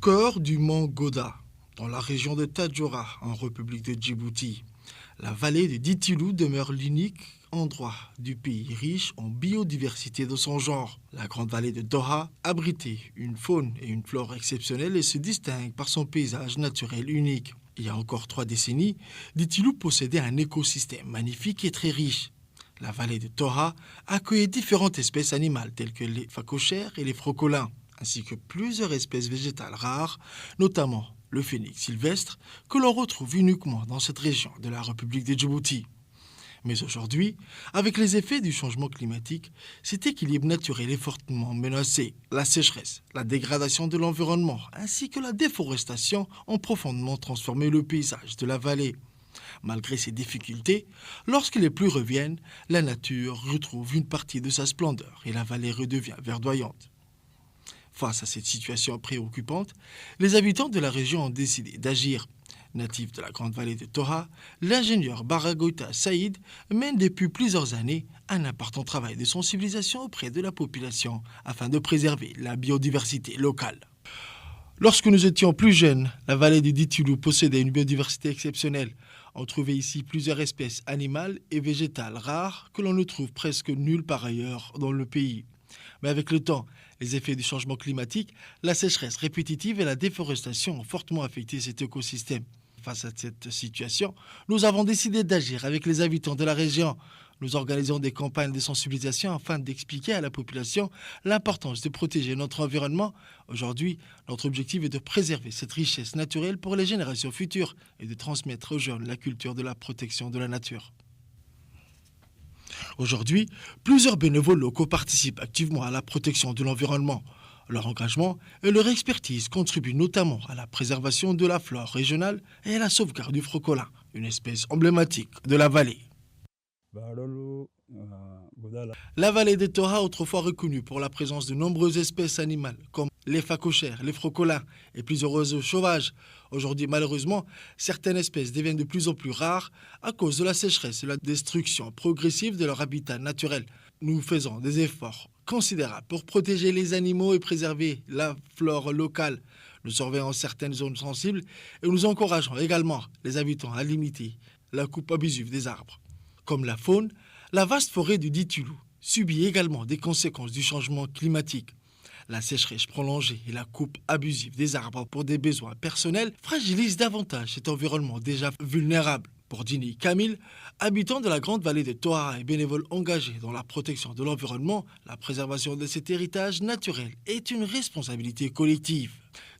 Cœur du mont Goda, dans la région de Tadjoura, en République de Djibouti. La vallée de Diti-Lou demeure l'unique endroit du pays riche en biodiversité de son genre. La grande vallée de Doha abritait une faune et une flore exceptionnelles et se distingue par son paysage naturel unique. Il y a encore 3 décennies, Diti-Lou possédait un écosystème magnifique et très riche. La vallée de Doha accueillait différentes espèces animales telles que les phacochères et les frocolins, ainsi que plusieurs espèces végétales rares, notamment le phénix sylvestre, que l'on retrouve uniquement dans cette région de la République de Djibouti. Mais aujourd'hui, avec les effets du changement climatique, cet équilibre naturel est fortement menacé. La sécheresse, la dégradation de l'environnement, ainsi que la déforestation ont profondément transformé le paysage de la vallée. Malgré ces difficultés, lorsque les pluies reviennent, la nature retrouve une partie de sa splendeur et la vallée redevient verdoyante. Face à cette situation préoccupante, les habitants de la région ont décidé d'agir. Natif de la grande vallée de Doha, l'ingénieur Baragoita Saïd mène depuis plusieurs années un important travail de sensibilisation auprès de la population afin de préserver la biodiversité locale. Lorsque nous étions plus jeunes, la vallée de Diti-Lou possédait une biodiversité exceptionnelle. On trouvait ici plusieurs espèces animales et végétales rares que l'on ne trouve presque nulle part ailleurs dans le pays. Mais avec le temps, les effets du changement climatique, la sécheresse répétitive et la déforestation ont fortement affecté cet écosystème. Face à cette situation, nous avons décidé d'agir avec les habitants de la région. Nous organisons des campagnes de sensibilisation afin d'expliquer à la population l'importance de protéger notre environnement. Aujourd'hui, notre objectif est de préserver cette richesse naturelle pour les générations futures et de transmettre aux jeunes la culture de la protection de la nature. Aujourd'hui, plusieurs bénévoles locaux participent activement à la protection de l'environnement. Leur engagement et leur expertise contribuent notamment à la préservation de la flore régionale et à la sauvegarde du frocolin, une espèce emblématique de la vallée. La vallée de Doha, autrefois reconnue pour la présence de nombreuses espèces animales, comme les phacochères, les frocolins et plusieurs oiseaux sauvages. Aujourd'hui, malheureusement, certaines espèces deviennent de plus en plus rares à cause de la sécheresse et de la destruction progressive de leur habitat naturel. Nous faisons des efforts considérables pour protéger les animaux et préserver la flore locale. Nous surveillons certaines zones sensibles et nous encourageons également les habitants à limiter la coupe abusive des arbres. Comme la faune, la vaste forêt du Diti-Lou subit également des conséquences du changement climatique. La sécheresse prolongée et la coupe abusive des arbres pour des besoins personnels fragilisent davantage cet environnement déjà vulnérable. Pour Dini Kamil, habitant de la grande vallée de Doha et bénévole engagé dans la protection de l'environnement, la préservation de cet héritage naturel est une responsabilité collective.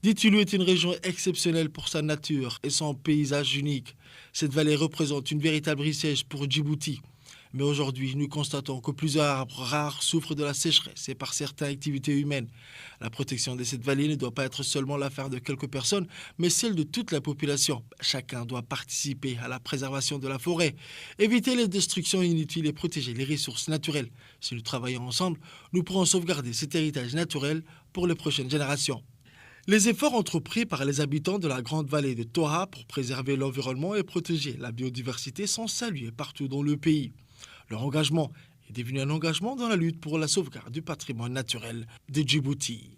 Diti-Lou est une région exceptionnelle pour sa nature et son paysage unique. Cette vallée représente une véritable richesse pour Djibouti. Mais aujourd'hui, nous constatons que plusieurs arbres rares souffrent de la sécheresse et par certaines activités humaines. La protection de cette vallée ne doit pas être seulement l'affaire de quelques personnes, mais celle de toute la population. Chacun doit participer à la préservation de la forêt, éviter les destructions inutiles et protéger les ressources naturelles. Si nous travaillons ensemble, nous pourrons sauvegarder cet héritage naturel pour les prochaines générations. Les efforts entrepris par les habitants de la grande vallée de Doha pour préserver l'environnement et protéger la biodiversité sont salués partout dans le pays. Leur engagement est devenu un engagement dans la lutte pour la sauvegarde du patrimoine naturel de Djibouti.